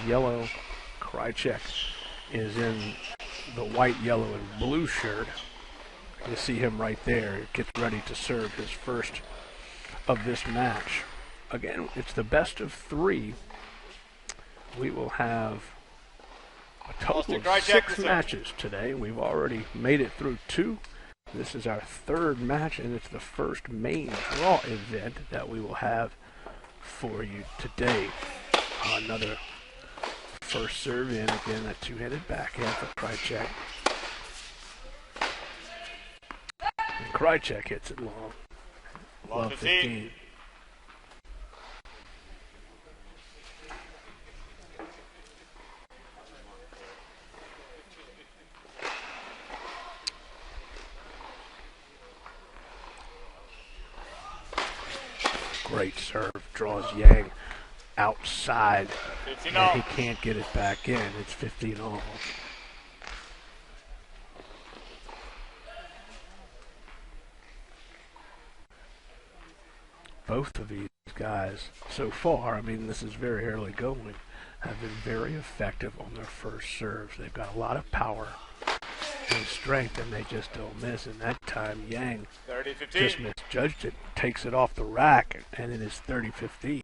yellow. Krajicek is in the white, yellow, and blue shirt. You see him right there. He gets ready to serve his first of this match. Again, it's the best of 3. We will have a total of 6 matches today. We've already made it through 2. This is our 3rd match, and it's the first main draw event that we will have for you today. Another first serve in, again, a 2-handed backhand for Krajicek. And Krajicek hits it long. Love 15. Great serve, draws Yang outside, and he can't get it back in. It's 15 all. Both of these guys, so far, I mean, this is very early going, have been very effective on their first serves. They've got a lot of power and strength, and they just don't miss. And that time, Yang just misjudged it, takes it off the rack, and it is 30-15.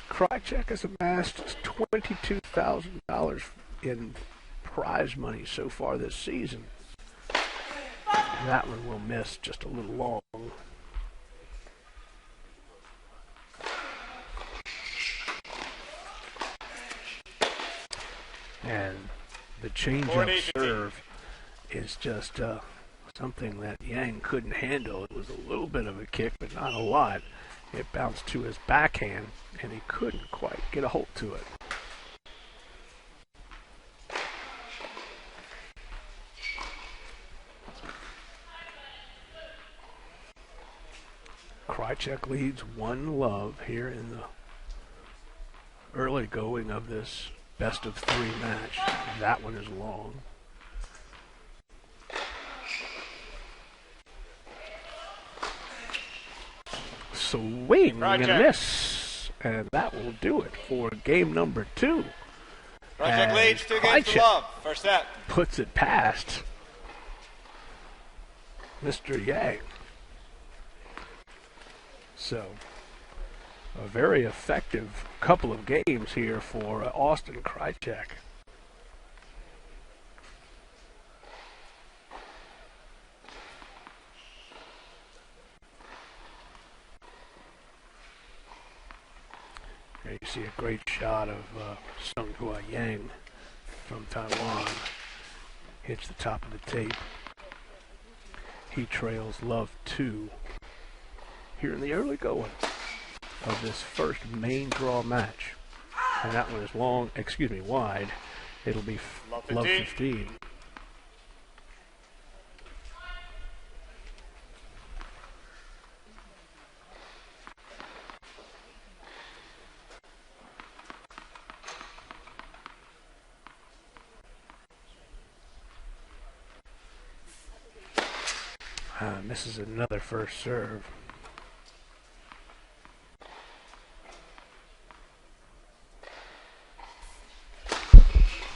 Krajicek has amassed $22,000 in prize money so far this season. That one will miss just a little long. And the change-up serve is just something that Yang couldn't handle. It was a little bit of a kick, but not a lot. It bounced to his backhand, and he couldn't quite get a hold to it. Krajicek leads 1-love here in the early going of this best of 3 match. That one is long. Swing and a miss, and that will do it for game number 2. Krajicek leads 2 games to love. First set. Puts it past Mr. Yang. So, a very effective couple of games here for Austin Krajicek. There you see a great shot of Tsung-Hua Yang from Taiwan. Hits the top of the tape. He trails love 2 here in the early going of this first main draw match. And that one is long, wide. It'll be love 15. Misses another first serve.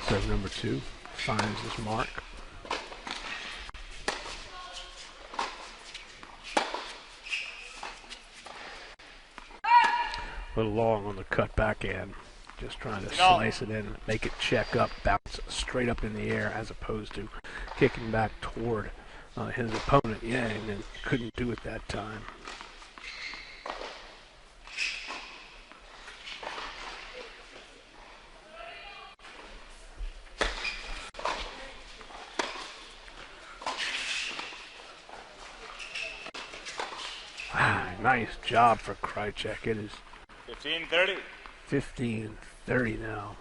Serve number 2 finds his mark. A little long on the cut backhand. Just trying to slice it in, make it check up, bounce straight up in the air, as opposed to kicking back toward his opponent Yang, and couldn't do it that time. Nice job for Krajicek. It is 15-30. 15-30 now.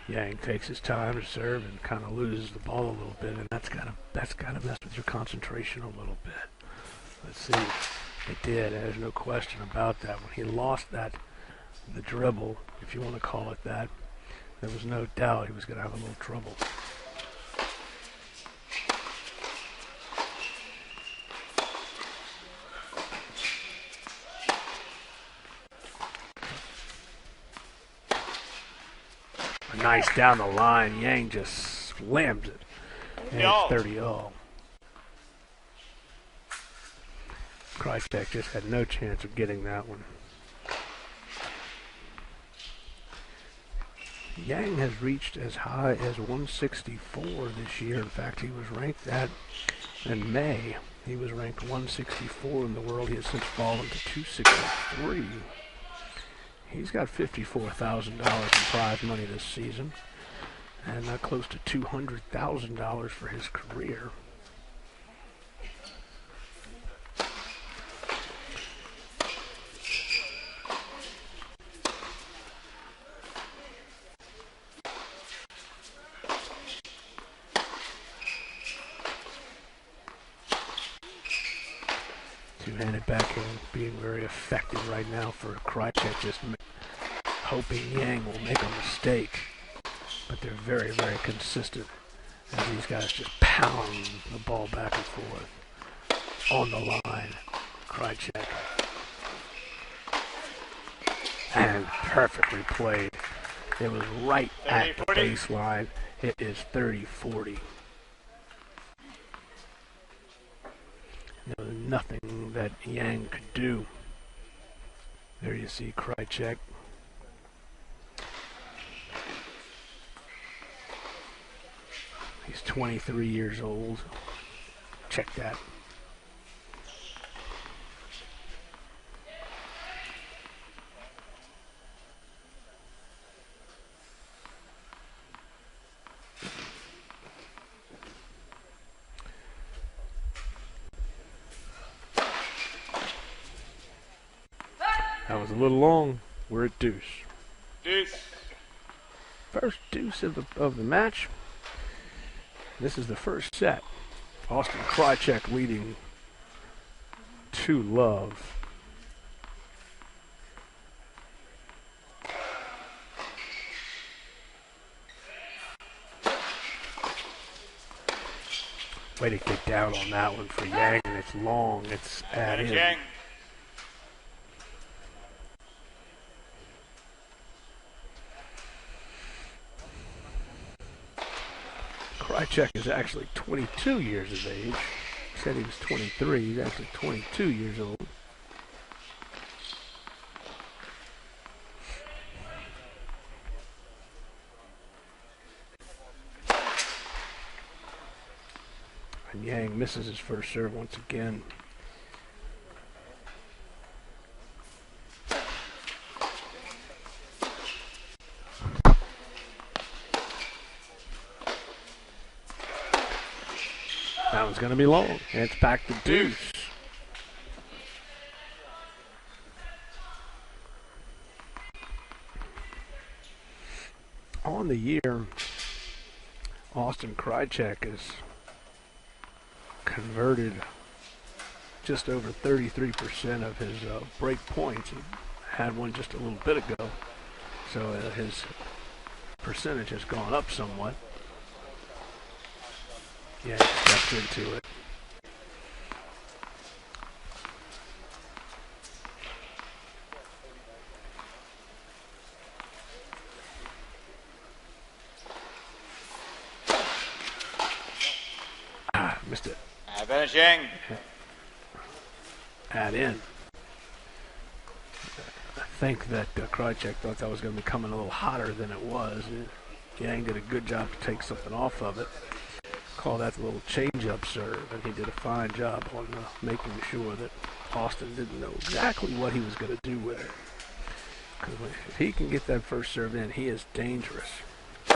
Yang takes his time to serve and kind of loses the ball a little bit, and that's gotta mess with your concentration a little bit. Let's see. It did. There's no question about that. When he lost the dribble, if you want to call it that, there was no doubt he was going to have a little trouble. Nice down the line. Yang just slams it. And it's 30-all. Krajicek just had no chance of getting that one. Yang has reached as high as 164 this year. In fact, he was ranked that in May. He was ranked 164 in the world. He has since fallen to 263. He's got $54,000 in prize money this season, and close to $200,000 for his career. Two-handed backhand being very effective right now for Krajicek, just hoping Yang will make a mistake. But they're very, very consistent as these guys just pound the ball back and forth. On the line, Krajicek. And perfectly played. It was right at the baseline. It is 30-40. There was nothing that Yang could do. There you see Krajicek. He's 23 years old. Check that. That was a little long. We're at deuce. Deuce. First deuce of the match. This is the first set. Austin Krajicek leading 2-love. Way to get down on that one for Yang, and it's long. It's at in. Yang. Krajicek is actually 22 years of age. He said he was 23. He's actually 22 years old. And Yang misses his first serve once again. That one's going to be long. And it's back to deuce. On the year, Austin Krajicek has converted just over 33% of his break points. He had one just a little bit ago. So his percentage has gone up somewhat. Yeah, he stepped into it. Missed it. Advantage Yang. Add in. I think that Krajicek thought that was going to be coming a little hotter than it was. Yang did a good job to take something off of it. Call that the little change-up serve, and he did a fine job on making sure that Austin didn't know exactly what he was going to do with it. Because if he can get that first serve in, he is dangerous.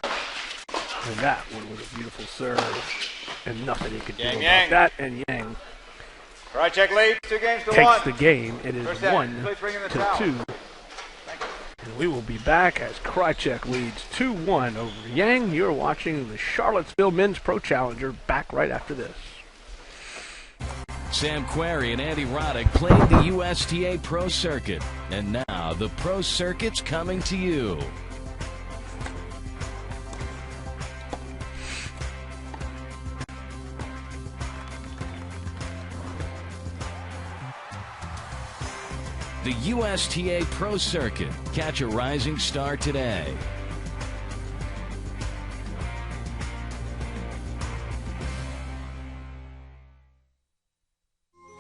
And that one was a beautiful serve, and nothing he could do about that. And Yang Krajicek leads 2-1. Takes the game. It is 1-2. And we will be back as Krajicek leads 2-1 over Yang. You're watching the Charlottesville Men's Pro Challenger. Back right after this. Sam Querrey and Andy Roddick played the USTA Pro Circuit. And now the Pro Circuit's coming to you. The USTA Pro Circuit. Catch a rising star today.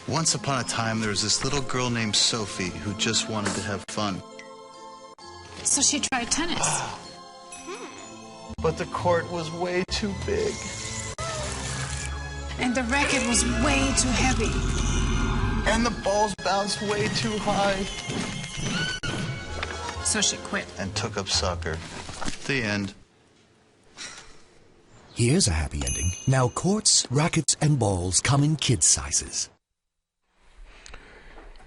Once upon a time, there was this little girl named Sophie who just wanted to have fun. So she tried tennis. But the court was way too big. And the racket was way too heavy. And the balls bounced way too high. So she quit. And took up soccer. The end. Here's a happy ending. Now courts, rackets, and balls come in kid sizes.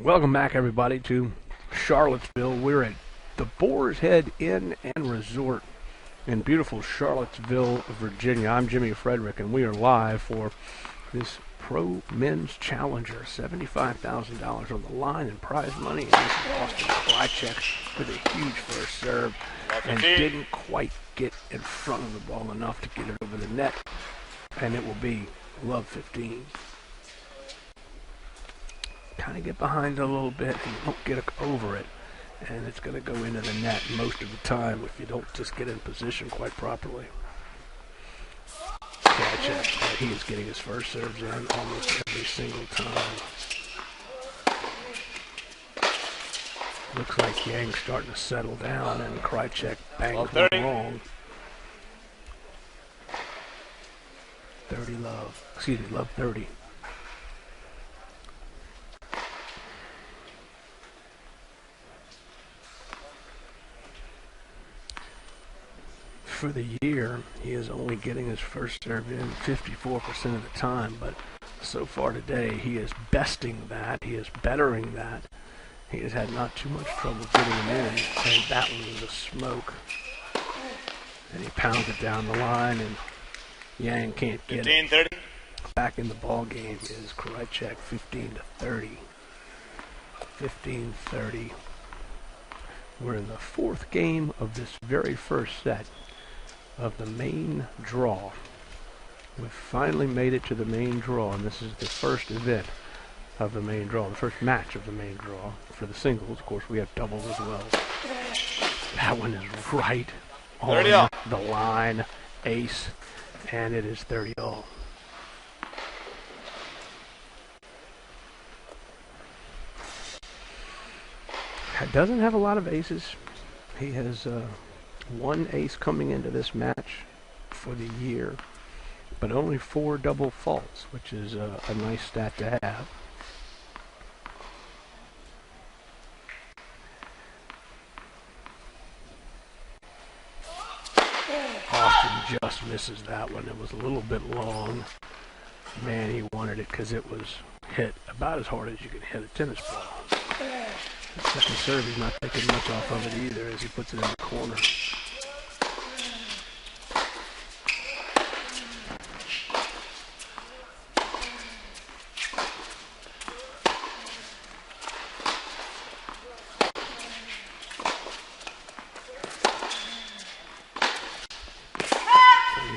Welcome back, everybody, to Charlottesville. We're at the Boar's Head Inn and Resort in beautiful Charlottesville, Virginia. I'm Jimmy Frederick, and we are live for this Pro Men's Challenger. $75,000 on the line in prize money. And this is Austin Krajicek with a huge first serve and didn't quite get in front of the ball enough to get it over the net. And it will be love 15. Kind of get behind it a little bit and you don't get over it, and it's going to go into the net most of the time if you don't just get in position quite properly. Krajicek, he is getting his first serves in almost every single time. Looks like Yang's starting to settle down, and Krajicek bangs one wrong. 30 love. Excuse me, love 30. For the year, he is only getting his first serve in 54% of the time, but so far today he is besting that, he is bettering that. He has had not too much trouble getting him in, and that one was a smoke. And he pounds it down the line, and Yang can't get 15, it. 30. Back in the ball game is Krajicek, 15-30. 15-30. We're in the fourth game of this very first set of the main draw. We've finally made it to the main draw, and this is the first event of the main draw, the first match of the main draw. For the singles, of course, we have doubles as well. That one is right on the line, ace, and it is 30 all. Doesn't have a lot of aces. He has one ace coming into this match for the year, but only 4 double faults, which is a nice stat to have. Austin just misses that one. It was a little bit long. Man, he wanted it because it was hit about as hard as you can hit a tennis ball. The second serve, he's not taking much off of it either as he puts it in the corner.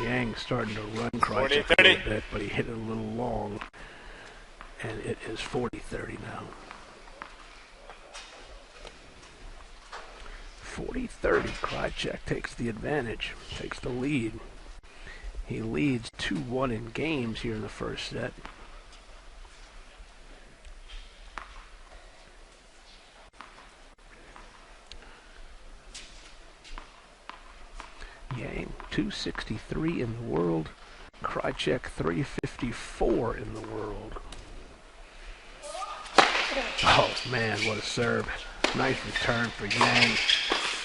Yang starting to run Krajicek a little bit, but he hit it a little long, and it is 40-30 now. 40-30, Krajicek takes the advantage, takes the lead. He leads 2-1 in games here in the first set. Yang, 263 in the world. Krajicek, 354 in the world. Oh, man, what a serve. Nice return for Yang.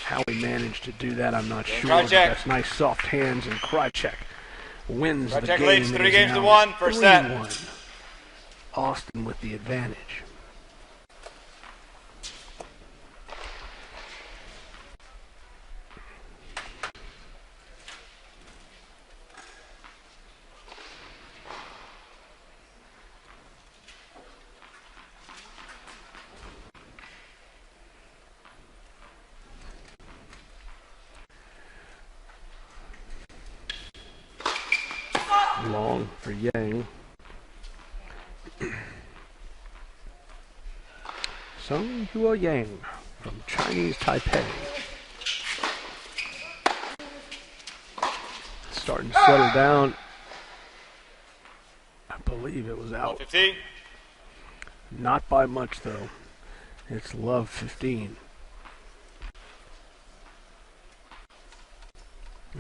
How he managed to do that, I'm not sure. But that's nice soft hands, and Krajicek wins the game. Leads 3 games to 1, first set. Austin with the advantage. long for Yang. Tsung-Hua Yang from Chinese Taipei. Starting to settle down. I believe it was out. 15. Not by much, though. It's love 15.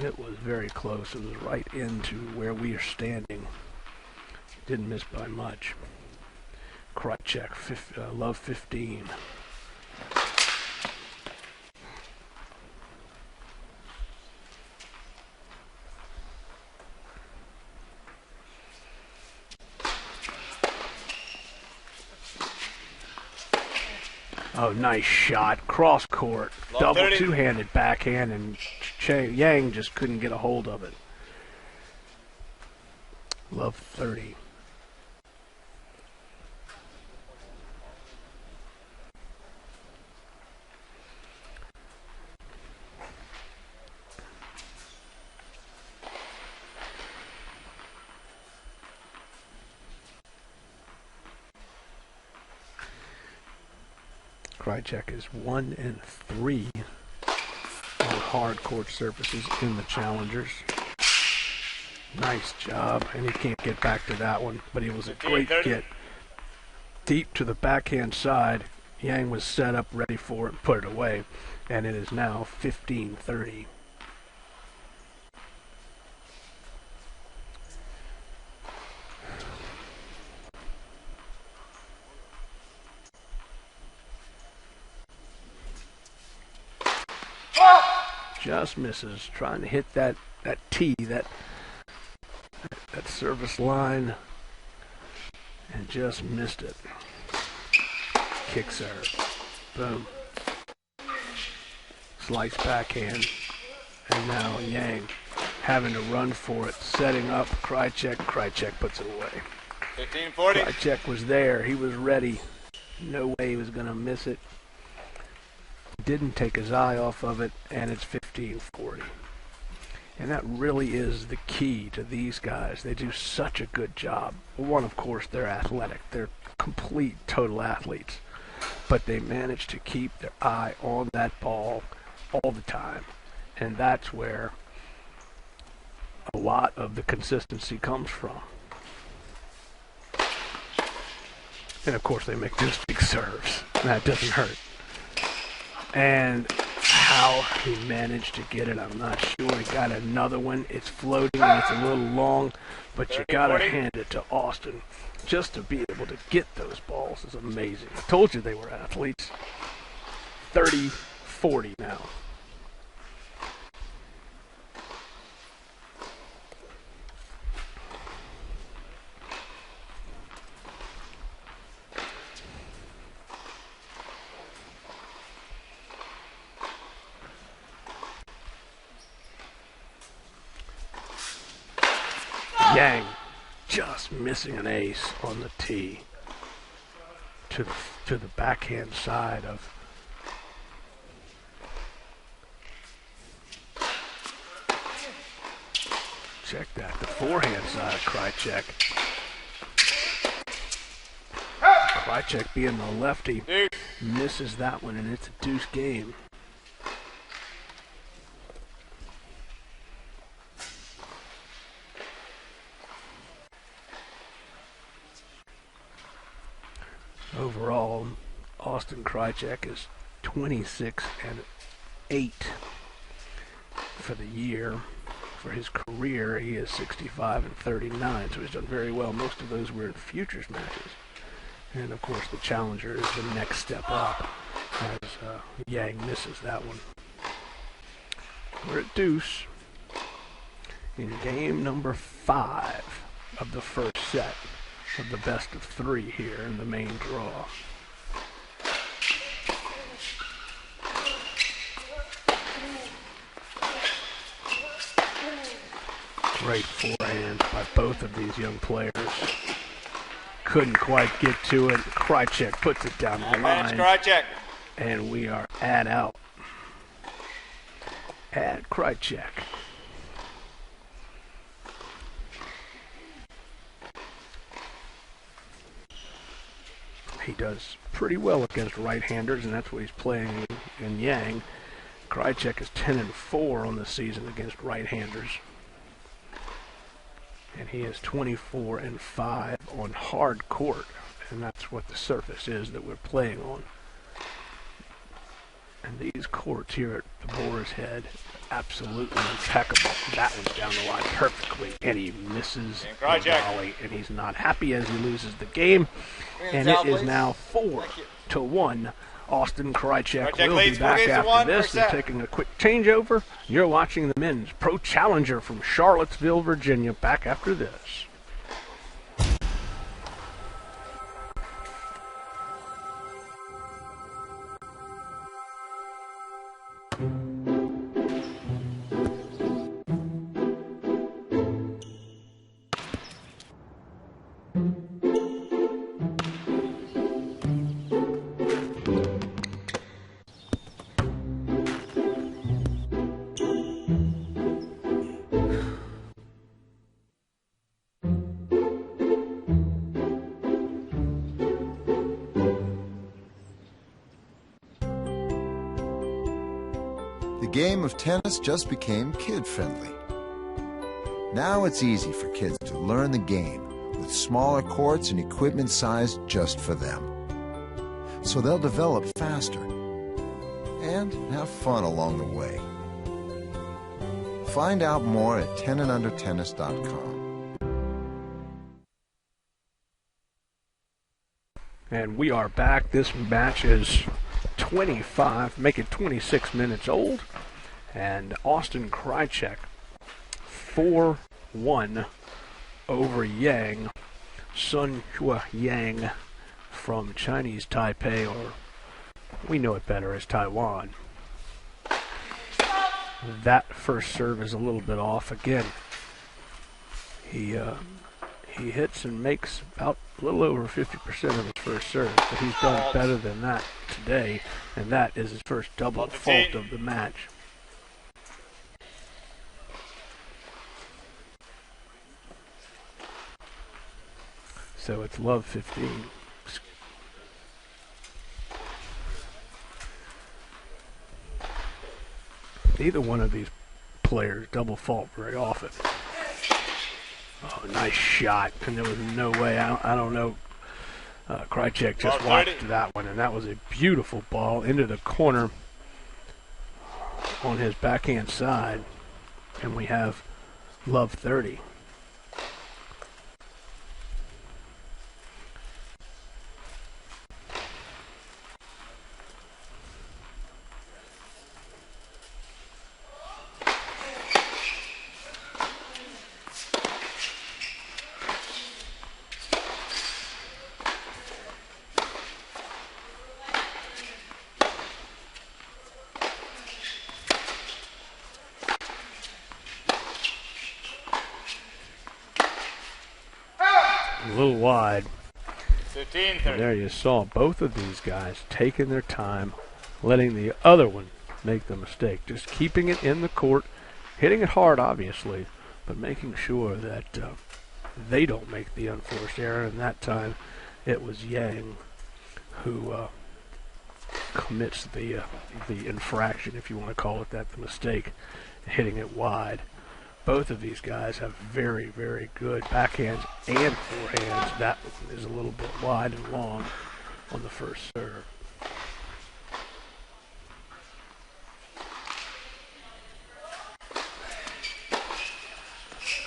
It was very close. It was right into where we are standing. Didn't miss by much. Krajicek, love 15. Oh, nice shot. Cross court. Double 30. two-handed backhand, and Yang just couldn't get a hold of it. Love 30. Krajicek is 1 and 3 on hard court surfaces in the challengers. Nice job, and he can't get back to that one, but it was a great get. Deep to the backhand side, Yang was set up, ready for it, put it away, and it is now 15-30. Just misses, trying to hit that tee, that service line, and just missed it. Kick serve. Boom. Slice backhand. And now Yang having to run for it, setting up Krajicek. Krajicek puts it away. 15-40. Krajicek was there. He was ready. No way he was going to miss it. Didn't take his eye off of it, and it's 15-40. And that really is the key to these guys. They do such a good job. One, of course, they're athletic. They're complete, total athletes. But they manage to keep their eye on that ball all the time. And that's where a lot of the consistency comes from. And, of course, they make those big serves. That doesn't hurt. And how he managed to get it, I'm not sure. He got another one. It's floating and it's a little long, but you got to hand it to Austin. Just to be able to get those balls is amazing. I told you they were athletes. 30-40 now. Yang just missing an ace on the tee to the backhand side of check that, the forehand side of Krajicek. Krajicek being the lefty misses that one, and it's a deuce game. Overall, Austin Krajicek is 26-8 for the year. For his career, he is 65-39, so he's done very well. Most of those were in futures matches. And, of course, the challenger is the next step up as Yang misses that one. We're at deuce in game number 5 of the first set of the best of 3 here in the main draw. Great forehand by both of these young players. Couldn't quite get to it. Krajicek puts it down the line. Krajicek. And we are out. Krajicek. he does pretty well against right-handers, and that's what he's playing in Yang. Krajicek is 10-4 on the season against right-handers. And he is 24-5 on hard court, and that's what the surface is that we're playing on. And these courts here at the Boar's Head, absolutely impeccable. That one's down the line perfectly, and he misses the volley, and he's not happy as he loses the game. And it is now 4-1. Austin Krajicek will be back after this. They're taking a quick changeover. You're watching the Men's Pro Challenger from Charlottesville, Virginia, back after this. The game of tennis just became kid-friendly. Now it's easy for kids to learn the game with smaller courts and equipment sized just for them. So they'll develop faster and have fun along the way. Find out more at tenandundertennis.com. And we are back. This match is 25, make it 26 minutes old. And Austin Krajicek 4-1 over Yang, Tsung-Hua Yang from Chinese Taipei, or we know it better as Taiwan. That first serve is a little bit off again. He hits and makes about a little over 50% of his first serve, but he's done better than that today, and that is his first double fault of the match. So it's love 15. Neither one of these players double fault very often. Oh, nice shot, and there was no way. I don't know. Krajicek just watched that one, and that was a beautiful ball into the corner on his backhand side, and we have love 30. A little wide. 15-30. And there you saw both of these guys taking their time, letting the other one make the mistake. Just keeping it in the court, hitting it hard, obviously, but making sure that they don't make the unforced error. And that time, it was Yang who commits the infraction, if you want to call it that, the mistake, hitting it wide. Both of these guys have very, very good backhands and forehands. That is a little bit wide and long on the first serve.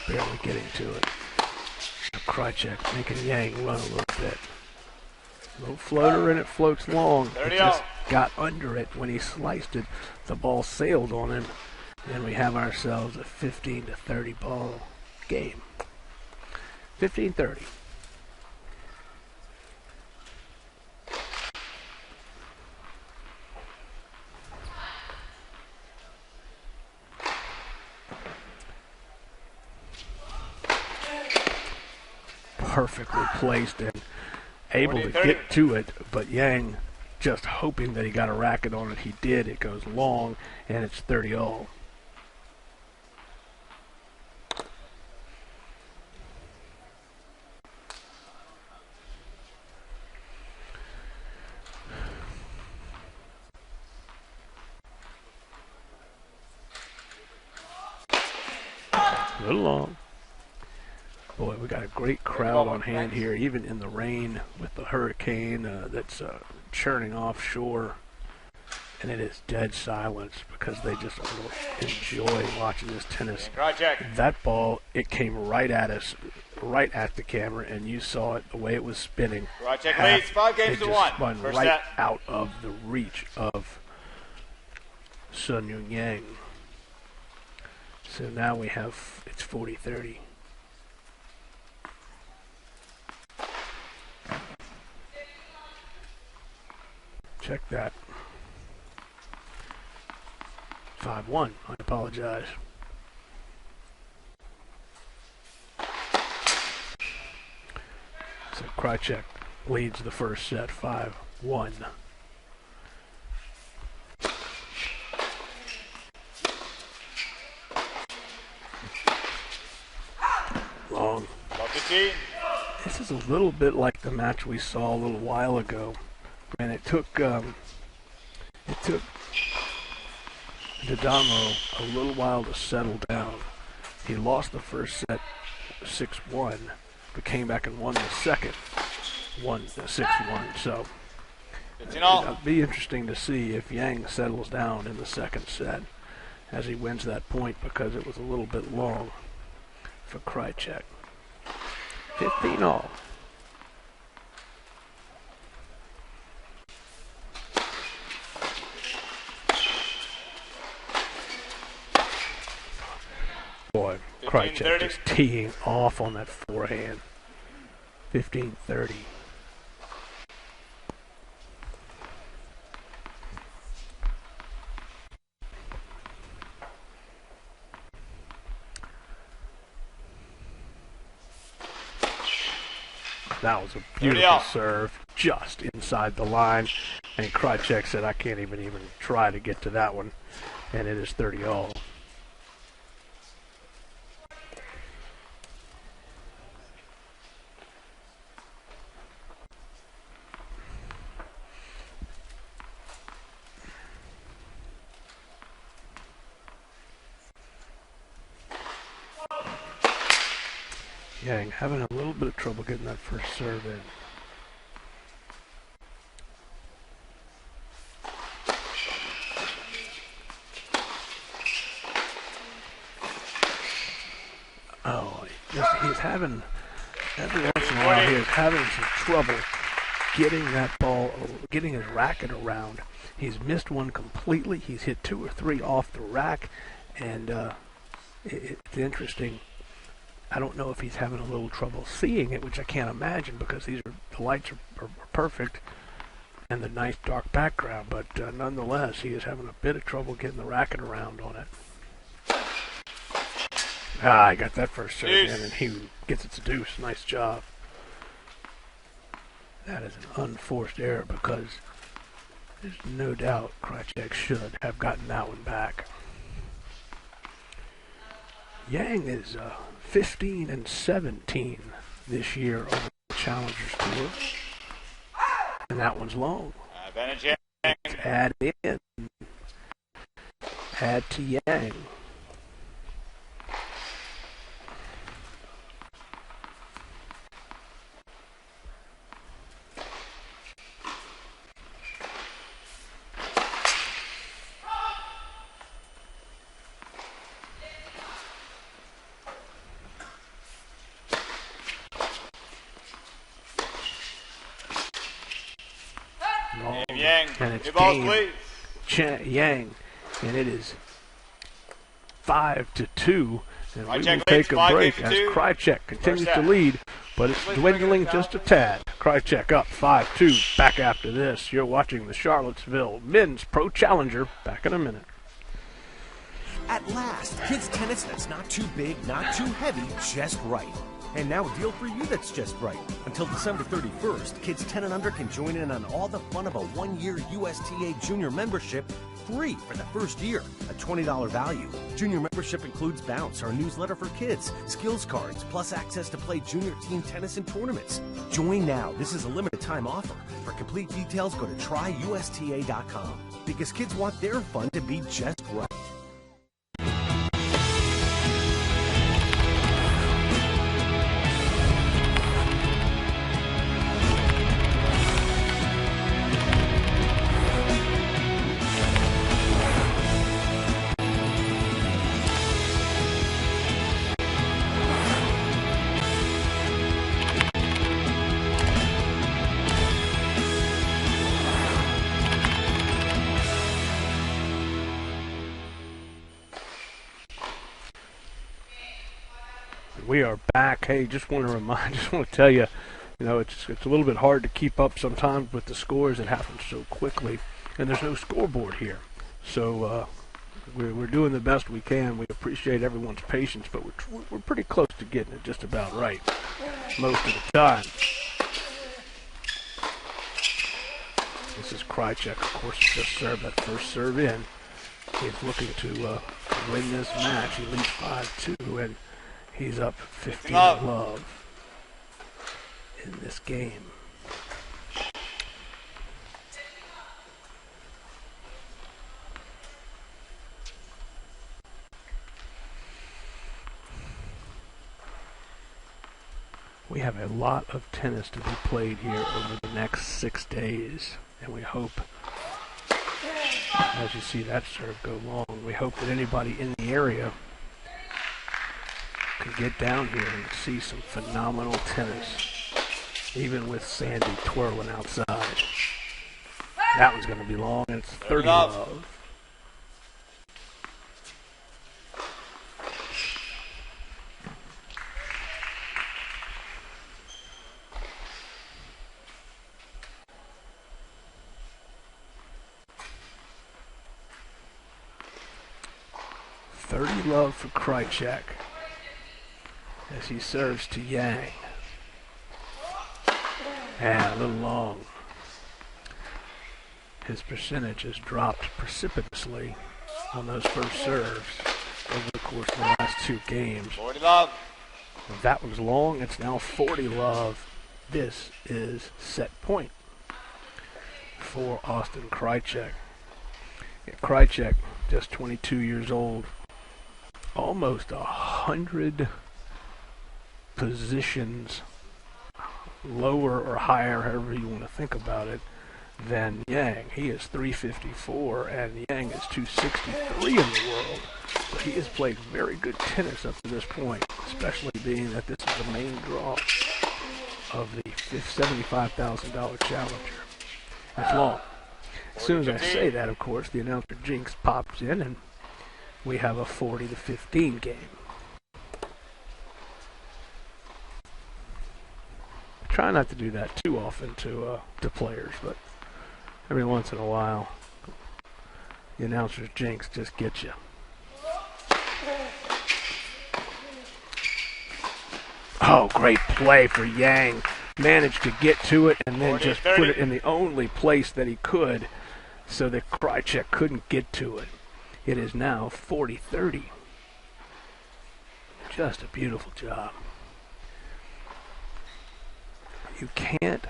Barely getting to it. Krajicek making Yang run a little bit. Little floater and it floats long. It just got under it when he sliced it. The ball sailed on him. Then we have ourselves a 15-30 ball game. 15-30. Perfectly placed and able to get to it, but Yang just hoping that he got a racket on it. He did. It goes long, and it's 30-all. A little long. Boy, we got a great crowd on hand here, even in the rain with the hurricane that's churning offshore. And it is dead silence because they just enjoy watching this tennis. That ball, it came right at us, right at the camera, and you saw it the way it was spinning. Krajicek leads 5-1. Spun First right set. out of the reach of Sun Yang. So now we have, it's 40-30. Check that. 5-1. I apologize. So Krajicek leads the first set 5-1. Long. This is a little bit like the match we saw a little while ago. And it took Didamo a little while to settle down. He lost the first set 6-1, but came back and won the second 6-1. So it'll be interesting to see if Yang settles down in the second set as he wins that point, because it was a little bit long for Krajicek. 15-all. Boy, Krajicek just teeing off on that forehand. 15-30. That was a beautiful serve, just inside the line. And Krajicek said, I can't even try to get to that one. And it is 30-all. Yang having a little bit of trouble getting that first serve in. Oh, he's having, every once in a while he's having some trouble getting that ball, getting his racket around. He's missed one completely. He's hit 2 or 3 off the rack, and it's interesting. I don't know if he's having a little trouble seeing it, which I can't imagine, because the lights are perfect and the nice dark background, but nonetheless, he is having a bit of trouble getting the racket around on it. I got that first serve in, and he gets it to deuce. Nice job. That is an unforced error, because there's no doubt Krajicek should have gotten that one back. Yang is 15-17 this year on the Challengers Tour, and that one's long. Add in, add to Yang. And it's game Yang, and it is 5-2, and we will take a break as Krajicek continues to lead, but it's dwindling just a tad. Krajicek up 5-2. Back after this. You're watching the Charlottesville Men's Pro Challenger. Back in a minute. At last, kids tennis that's not too big, not too heavy, just right. And now a deal for you that's just right. Until December 31st, kids 10 and under can join in on all the fun of a 1-year USTA junior membership, free for the first year, a $20 value. Junior membership includes Bounce, our newsletter for kids, skills cards, plus access to play junior team tennis and tournaments. Join now. This is a limited time offer. For complete details, go to tryusta.com. Because kids want their fun to be just right. We are back. Hey, just want to tell you, it's a little bit hard to keep up sometimes with the scores. It happens so quickly, and there's no scoreboard here. So we're doing the best we can. We appreciate everyone's patience, but we're pretty close to getting it just about right most of the time. This is Krajicek, of course, just served that first serve in. He's looking to win this match. He leads 5-2, and he's up 15 love in this game. We have a lot of tennis to be played here over the next 6 days, and we hope, as you see that serve go long, we hope that anybody in the area can get down here and see some phenomenal tennis, even with Sandy twirling outside. That one's going to be long, and it's 30 love. Love for Krajicek as he serves to Yang. And a little long. His percentage has dropped precipitously on those first serves over the course of the last 2 games. 40 love. That was long. It's now 40 love. This is set point for Austin Krajicek. Krajicek, just 22 years old. Almost 100 positions lower or higher, however you want to think about it, than Yang. He is 354, and Yang is 263 in the world. So he has played very good tennis up to this point, especially being that this is the main draw of the $75,000 Challenger. That's long. As soon as I say that, of course, the announcer Jinx pops in, and we have a 40-15 game. I try not to do that too often to players, but every once in a while, the announcer's Jinx just gets you. Oh, great play for Yang. Managed to get to it and then just put it in the only place that he could so that Krajicek couldn't get to it. It is now 40-30. Just a beautiful job. You can't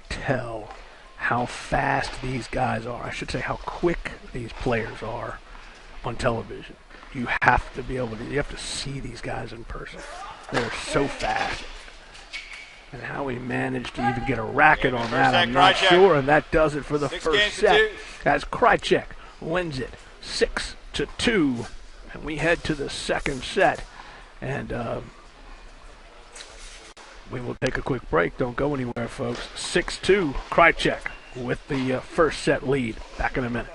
tell how fast these guys are. I should say how quick these players are on television. You have to see these guys in person. They're so fast. And how he managed to even get a racket on that, I'm not sure. And that does it for the first set. As Krajicek wins it 6-2, and we head to the second set, and we will take a quick break. Don't go anywhere, folks. 6-2, Krajicek with the first set lead. Back in a minute.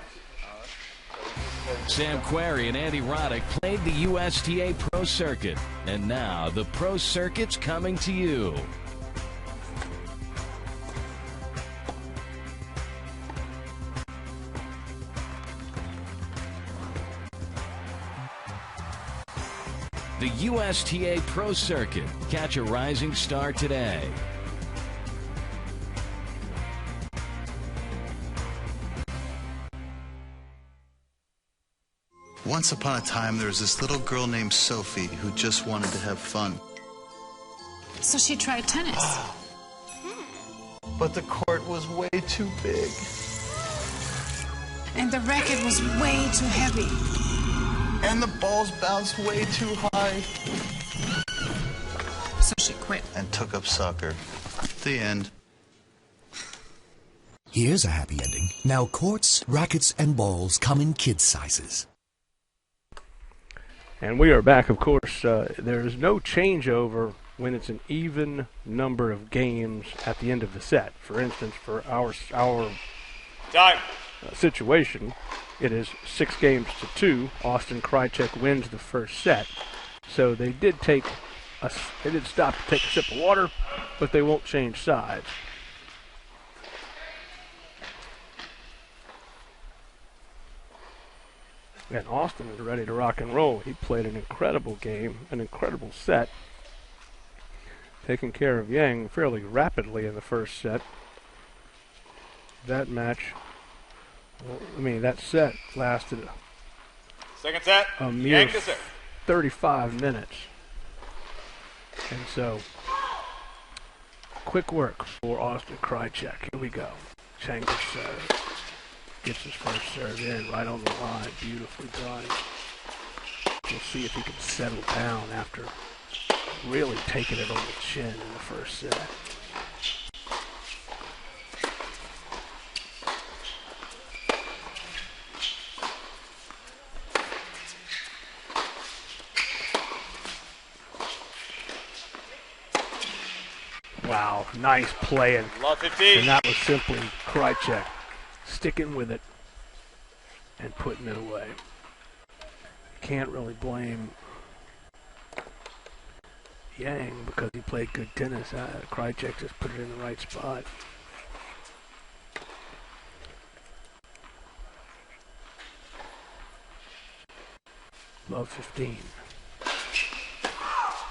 Sam Querrey and Andy Roddick played the USTA Pro Circuit, and now the Pro Circuit's coming to you. The USTA Pro Circuit. Catch a rising star today. Once upon a time, there was this little girl named Sophie who just wanted to have fun. So she tried tennis. But the court was way too big. And the racket was way too heavy. And the balls bounced way too high. So she quit. And took up soccer. The end. Here's a happy ending. Now courts, rackets, and balls come in kids' sizes. And we are back, of course. There is no changeover when it's an even number of games at the end of the set. For instance, for our situation, it is 6-2. Austin Krajicek wins the first set. So they did take they did stop to take a sip of water, but they won't change sides. And Austin is ready to rock and roll. He played an incredible game, an incredible set, taking care of Yang fairly rapidly in the first set. That match, well, I mean, that set lasted second set, a mere Yang to serve. 35 minutes. And so, quick work for Austin Krajicek. Here we go. Chang to serve. Gets his first serve in right on the line. Beautifully done. We'll see if he can settle down after really taking it on the chin in the first set. Wow, nice playing. Love 15. And that was simply Krajicek sticking with it and putting it away. Can't really blame Yang because he played good tennis. Krajicek just put it in the right spot. Love 15.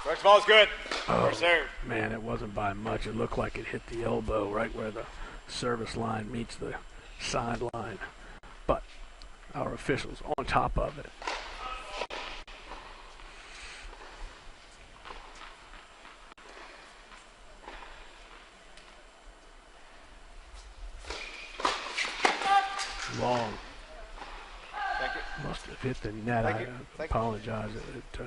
First ball's good. Oh, First serve. man, it wasn't by much. It looked like it hit the elbow right where the service line meets the sideline. But our officials on top of it. Long. Thank you. Must have hit the net. Thank I you. Thank apologize. It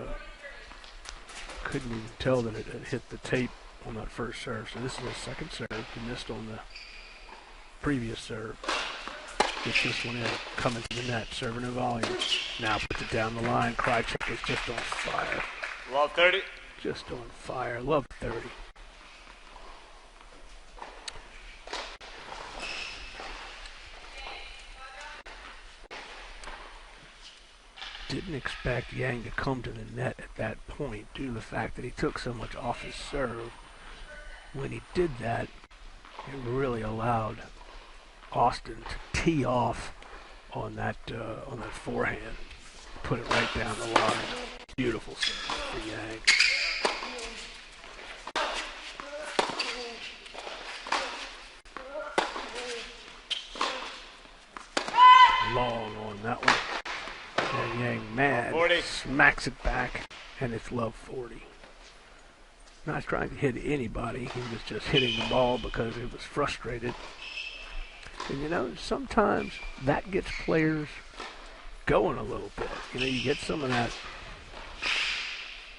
couldn't even tell that it had hit the tape on that first serve. So this is his second serve. He missed on the previous serve. Gets this one in, coming to the net, serving a volume. Now puts it down the line. Krajicek is just on fire. Love 30. Just on fire. Love 30. Didn't expect Yang to come to the net at that point due to the fact that he took so much off his serve. When he did that, it really allowed Austin to tee off on that forehand, put it right down the line. Beautiful serve for Yang. Long on that one. And Yang mad, 40. smacks it back, and it's love 40. Not trying to hit anybody, he was just hitting the ball because he was frustrated. And you know, sometimes that gets players going a little bit. You know, you get some of that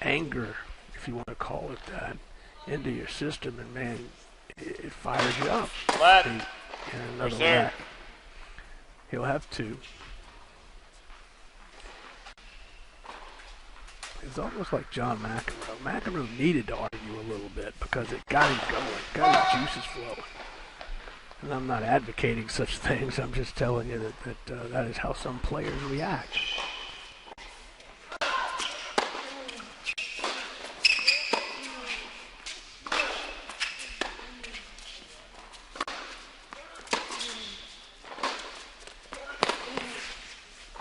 anger, if you want to call it that, into your system, and man, it fires you up. Flat. And another First serve. lat. He'll have two. It's almost like John McEnroe. McEnroe needed to argue a little bit because it got him going, got his juices flowing. And I'm not advocating such things. I'm just telling you that that is how some players react.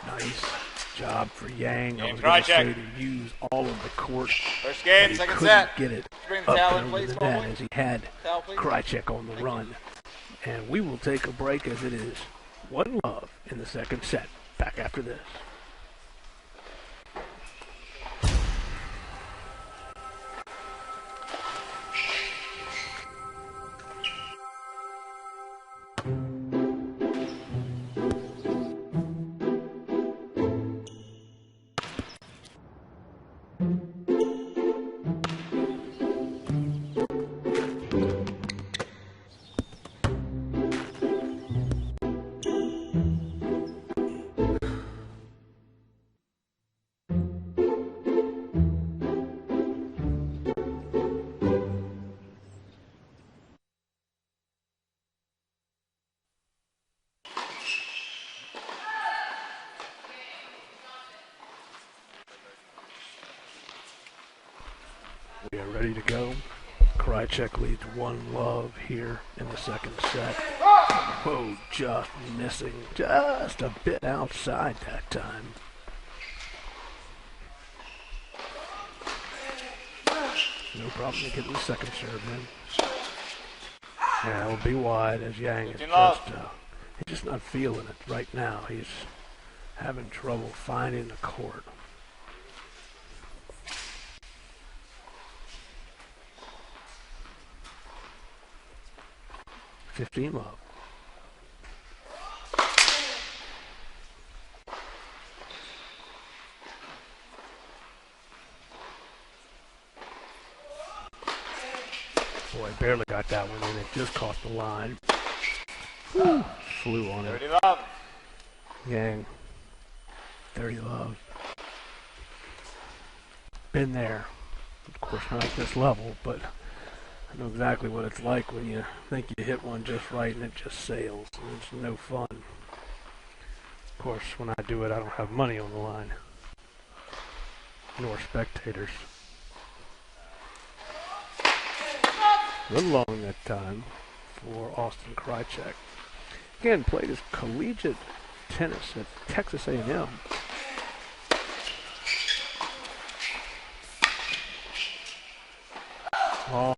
Nice job for Yang. I was going to say to use all of the court. First game, He second couldn't set. get it Bring the up towel and in, over please, the Paul. net as he had Towel, please. Krajicek on the run. And we will take a break as it is 1-love in the second set. Back after this. We are ready to go. Krajicek leads 1-love here in the second set. Whoa, just missing. Just a bit outside that time. No problem to get the second serve in. Yeah, it'll be wide as Yang is he's just not feeling it right now. He's having trouble finding the court. $15-love. Boy, barely got that one in. It just caught the line. Whew, flew on it. 30-love. Yang, 30-love. Been there. Of course, not at this level, but I know exactly what it's like when you think you hit one just right and it just sails. And it's no fun. Of course, when I do it, I don't have money on the line. Nor spectators. A little long that time for Austin Krajicek. Again, played his collegiate tennis at Texas A&M. Long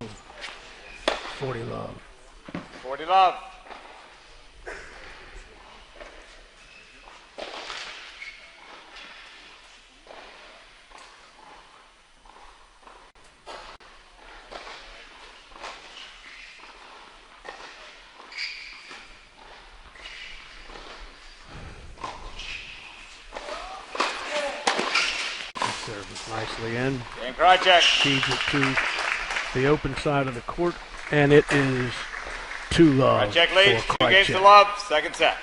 40-love. 40-love. Serves nicely in. And Krajicek Feeds it to the open side of the court, and it is 2-love Krajicek leads for 2 games to Krajicek. love. Second set.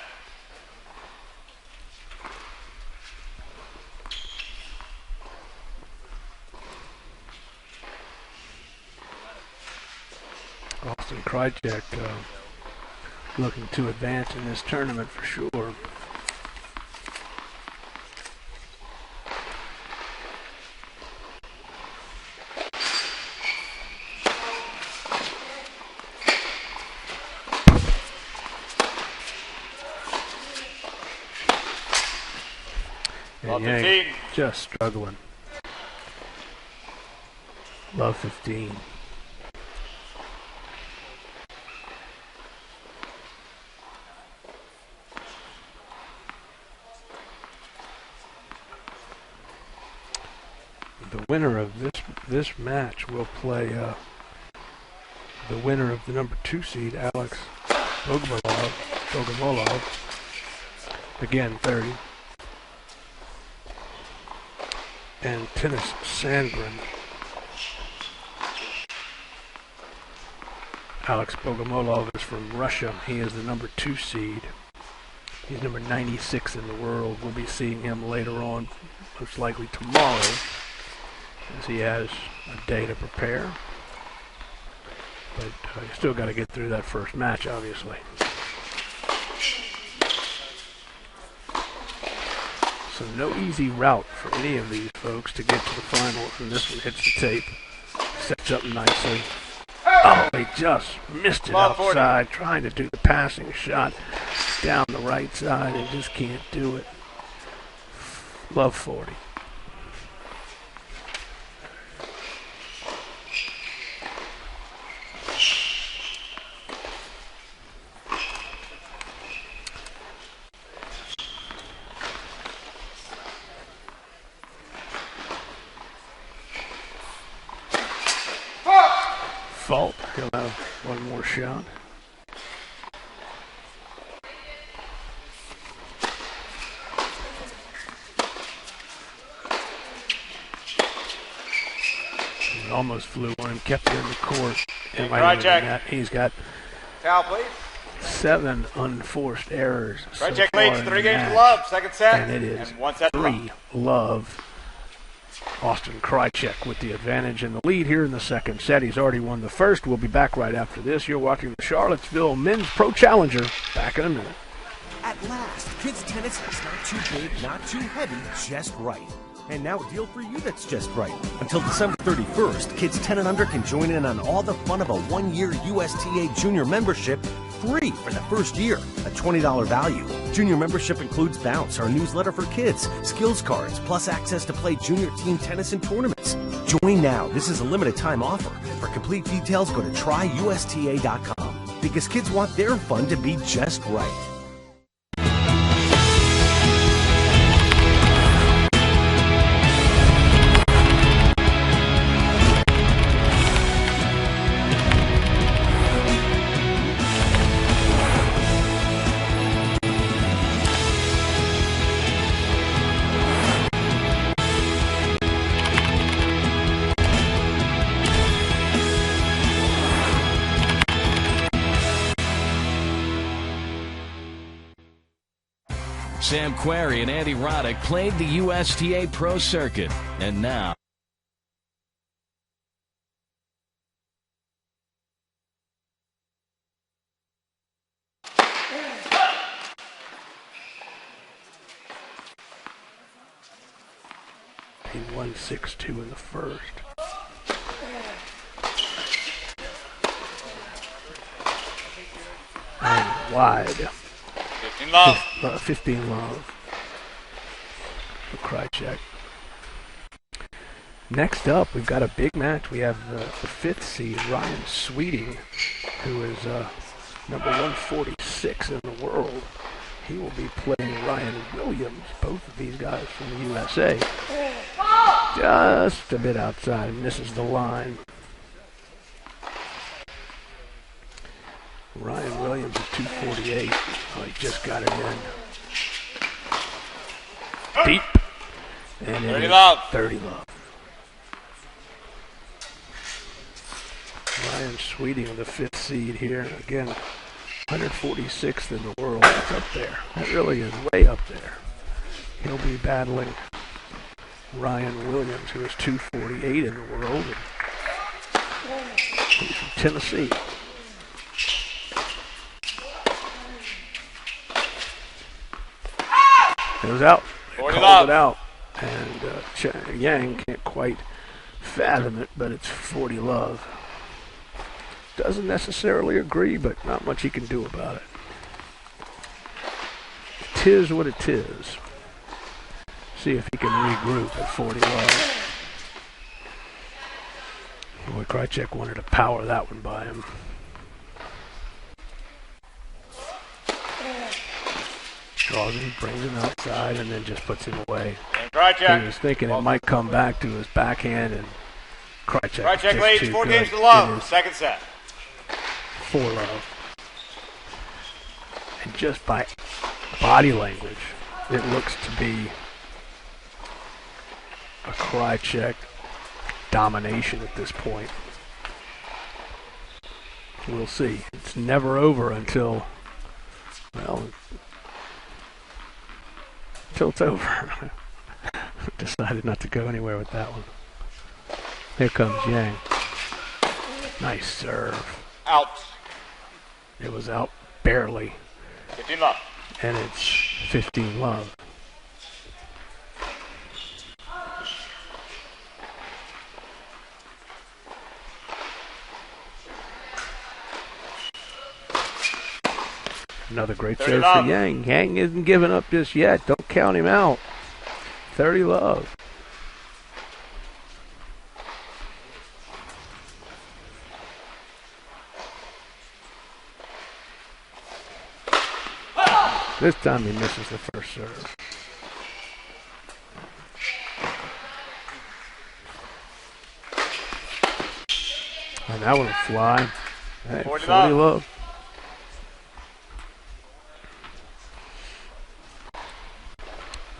Austin Krajicek looking to advance in this tournament for sure. And Yang just struggling. Love 15. The winner of this match will play the winner of the number 2 seed, Alex Bogomolov. Again, 30. And Tennis Sandgren. Alex Bogomolov is from Russia. He is the number 2 seed. He's number 96 in the world. We'll be seeing him later on, most likely tomorrow, as he has a day to prepare. But you still got to get through that first match, obviously. So no easy route for any of these folks to get to the finals, and this one hits the tape. Sets up nicely. Oh, he just missed it outside, trying to do the passing shot down the right side and just can't do it. Love 40. Fault. He'll have one more shot. He almost flew on him, kept it in the court. He's got Foul, please. 7 unforced errors. Krajicek so leads 3 games to love. Second set. And it is and 1 set 3-love. Austin Krajicek with the advantage in the lead here in the second set. He's already won the first. We'll be back right after this. You're watching the Charlottesville Men's Pro Challenger. Back in a minute. At last, kids' tennis that's not too big, not too heavy, just right. And now a deal for you that's just right. Until December 31st, kids 10 and under can join in on all the fun of a one-year USTA junior membership free for the first year, a $20 value. Junior membership includes Bounce, our newsletter for kids, skills cards, plus access to play junior team tennis and tournaments. Join now. This is a limited time offer. For complete details, go to tryusta.com, because kids want their fun to be just right. Sam Querrey and Andy Roddick played the USTA Pro Circuit. And now, he won 6-2 in the first. And wide. 15 love. 15 love for Krajicek. Next up, we've got a big match. We have the 5th seed, Ryan Sweeting, who is number 146 in the world. He will be playing Ryan Williams, both of these guys from the USA. Just a bit outside, misses the line. Ryan Williams at 248. Oh, he just got it in. Deep. And 30 love. 30 love. Ryan Sweeting, the 5th seed here. Again, 146th in the world. That's up there. That really is way up there. He'll be battling Ryan Williams, who is 248 in the world. He's from Tennessee. It was out. They called it out. And Yang can't quite fathom it, but it's 40 love. Doesn't necessarily agree, but not much he can do about it. Tis what it is. See if he can regroup at 40 love. Boy, Krajicek wanted to power that one by him. Draws him, brings him outside, and then just puts him away. He was thinking it might come back to his backhand, and Krajicek leads 4 games to love. Second set. 4 love. And just by body language, it looks to be a Krajicek domination at this point. We'll see. It's never over until, well, until it's over. Decided not to go anywhere with that one. Here comes Yang. Nice serve. Out. It was out barely. 15 love. And it's 15 love. Another great serve for Yang. Yang isn't giving up just yet. Don't count him out. 30 love. This time he misses the first serve. And that one will fly. Hey, 40 love.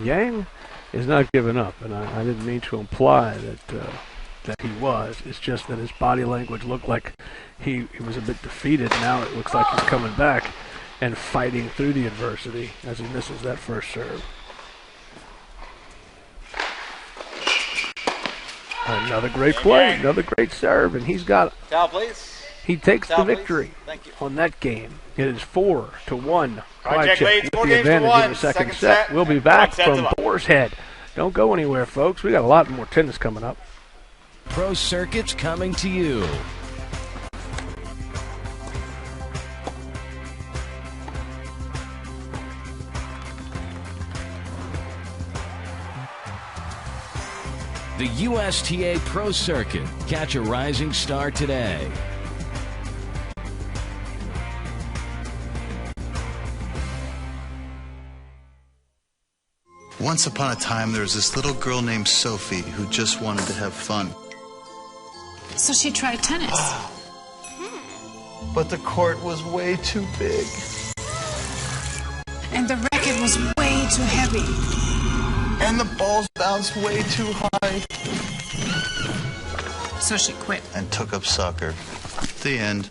Yang is not giving up, and I didn't mean to imply that he was. It's just that his body language looked like he was a bit defeated. Now it looks like he's coming back and fighting through the adversity as he misses that first serve. Another great play, another great serve, and he's got. Foul, please. He takes Foul, the victory on that game. It is 4-1. Krajicek leads 4 with the games to advantage 1. in the second set. We'll be back from Boar's Head Don't go anywhere, folks. We got a lot more tennis coming up. Pro Circuit's coming to you. The USTA Pro Circuit. Catch a rising star today. Once upon a time, there was this little girl named Sophie who just wanted to have fun. So she tried tennis. But the court was way too big. And the racket was way too heavy. And the balls bounced way too high. So she quit. And took up soccer. The end.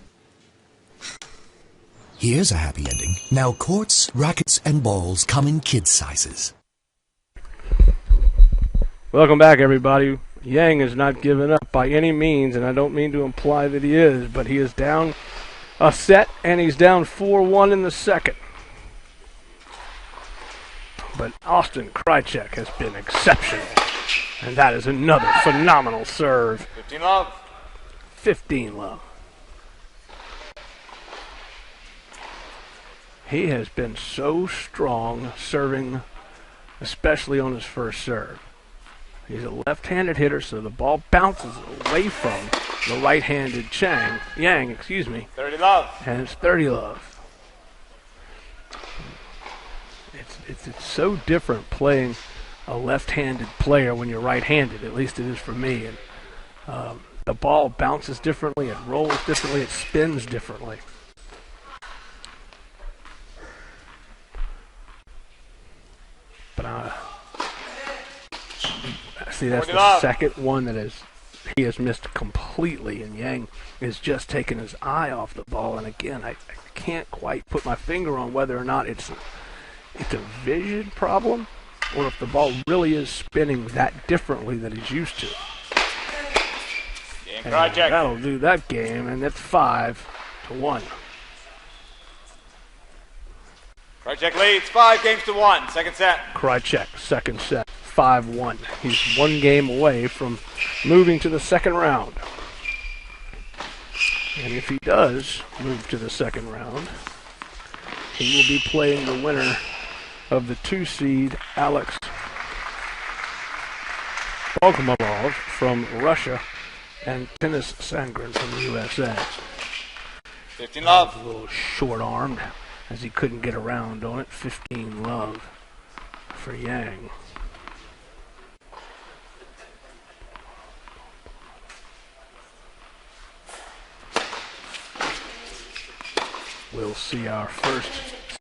Here's a happy ending. Now courts, rackets, and balls come in kid sizes. Welcome back, everybody. Yang is not giving up by any means, and I don't mean to imply that he is, but he is down a set, and he's down 4-1 in the second. But Austin Krajicek has been exceptional, and that is another phenomenal serve. 15 love. 15 love. He has been so strong serving, especially on his first serve. He's a left-handed hitter, so the ball bounces away from the right-handed Yang, 30 love. And it's 30 love. It's so different playing a left-handed player when you're right-handed. At least it is for me. And the ball bounces differently, it rolls differently, it spins differently. But see, that's the second one that he has missed completely, and Yang is just taking his eye off the ball. And again, I can't quite put my finger on whether or not it's a vision problem, or if the ball really is spinning that differently than he's used to. Game project. That'll do that game, and it's 5-1. Krajicek leads 5-1. Second set. Krajicek, second set, 5-1. He's one game away from moving to the second round. And if he does move to the second round, he will be playing the winner of the 2-seed Alex Bogomolov from Russia and Denis Sandgren from the USA. 15 love. A little short-armed as he couldn't get around on it. 15 love for Yang. We'll see our first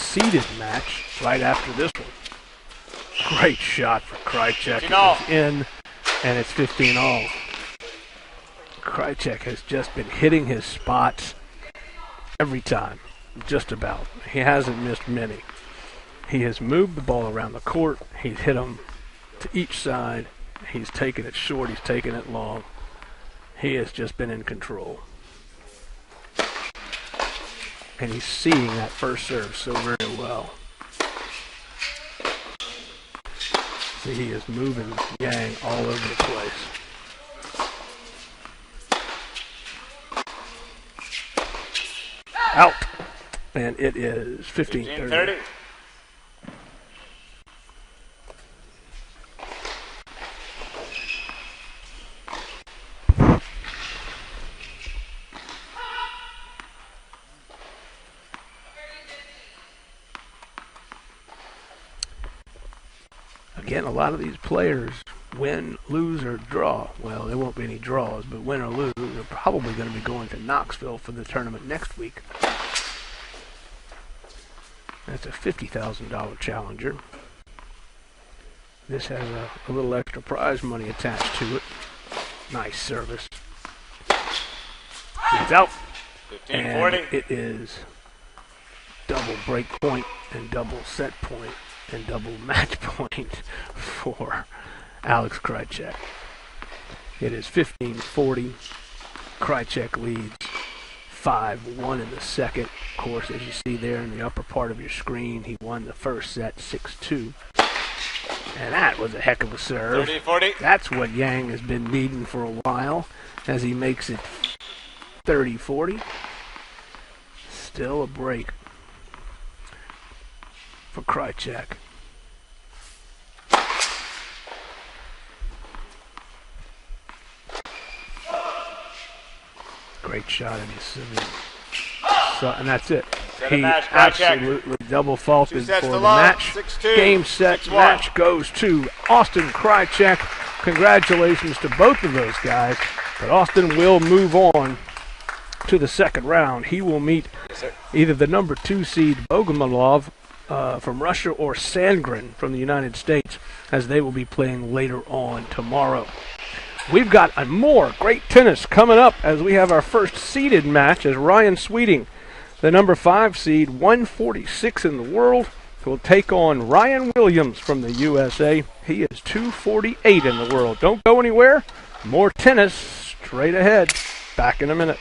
seeded match right after this one. Great shot for Krajicek. It's in, and it's 15-all. Krajicek has just been hitting his spots every time, just about. He hasn't missed many. He has moved the ball around the court. He's hit them to each side. He's taken it short. He's taken it long. He has just been in control. And he's seeing that first serve so very well. See, he is moving Yang all over the place. Out. And it is 15-30. Again, a lot of these players win, lose, or draw. Well, there won't be any draws, but win or lose, they're probably going to be going to Knoxville for the tournament next week. That's a $50,000 challenger. This has a little extra prize money attached to it. Nice service. It's out. 15-40. And it is double break point and double set point and double match point for Alex Krajicek. It is 15-40. Krajicek leads 5-1 in the second. Of course, as you see there in the upper part of your screen, he won the first set 6-2. And that was a heck of a serve. 30-40. That's what Yang has been needing for a while as he makes it 30-40. Still a break for Krajicek. Great shot in the civilian. So, and that's it. He match, absolutely double faulted for the match. 6-2. Game, set, 6-1. match goes to Austin Krajicek. Congratulations to both of those guys. But Austin will move on to the second round. He will meet either the number 2 seed Bogomolov from Russia or Sandgren from the United States, as they will be playing later on tomorrow. We've got more great tennis coming up as we have our first seeded match as Ryan Sweeting, the number 5 seed, 146 in the world, will take on Ryan Williams from the USA. He is 248 in the world. Don't go anywhere. More tennis straight ahead. Back in a minute.